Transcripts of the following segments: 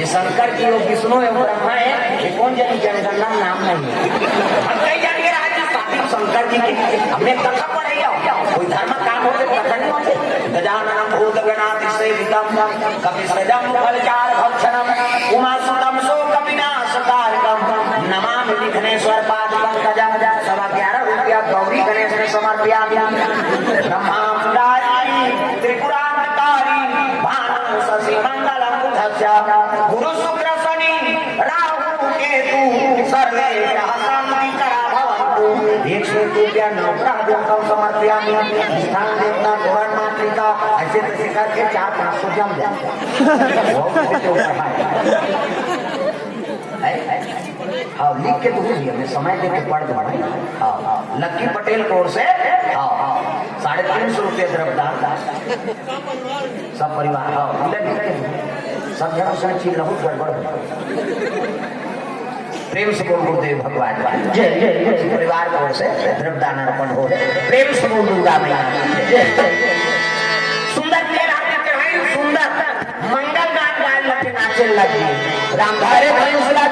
शंकर जी वो विष्णु है ब्रह्मा है, ये कौन जानी जानेगा? नाम नहीं है। हम कहीं जानेंगे आज साथी शंकर जी की हमने कथा पढ़ाई कोई धर्म काम होते कथा नहीं होते। गजाननम भूतगणाति सेवितम कपिसजम फलचार भक्षणम उमासुतम शोकविनाशकारकम नमामि विघ्नेश्वर पाद पंकजम। 11.5 रुपया गौरी गणेश ने समर्पयामि। ब्रह्मांडारी त्रिपुरांतकारी भानु शशि मंगलम बुधस्य गुरु शुक्र शनि राहु केतु सर्वे शांतिकरा भवन्तु। 101 रुपया नवग्रह समर्पयामि। स्थान देवता भगवान मातृका ऐसे तैसे करके 400-500 जम जाए। हाँ लिख के तो भूलिए, मैं समय दे के पढ़ दूंगा। हाँ लक्की पटेल कोर्स है। हाँ 350 रुपये द्रव्यदान सब परिवार। हाँ सब जगह से चीज बहुत गड़बड़ है। प्रेम से बोल गुरुदेव भगवान जय जय परिवार कोर से द्रव्यदान अर्पण हो। प्रेम से बोल दुर्गा मैया जय। सुंदर तेल आपने चढ़ाई, सुंदर मंगल गान गाय लगे नाचे लगी रामधारे धनुषला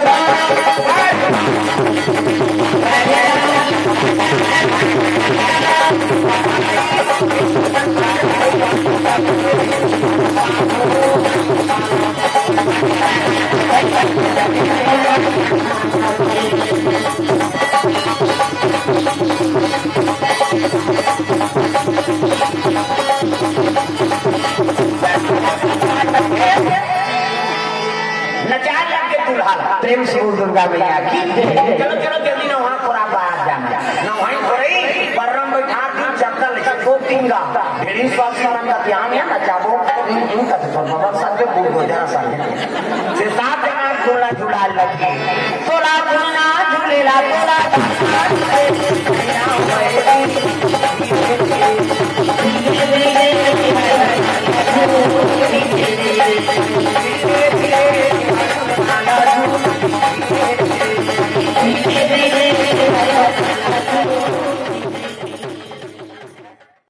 प्रेम से बोल दुर्गा मैया की। चलो चलो जल्दी ना वहाँ पूरा बाहर जाना ना वहीं हो रही परम बैठा दिन चक्कर दो तीन गा ढेरी स्वास्थ्य मन का ध्यान है ना जाबो इनका तो बाबा साहब के बोल हो जाना सामने से 7 जगह झूला झूला लगी तोला झूला झूलेला तोला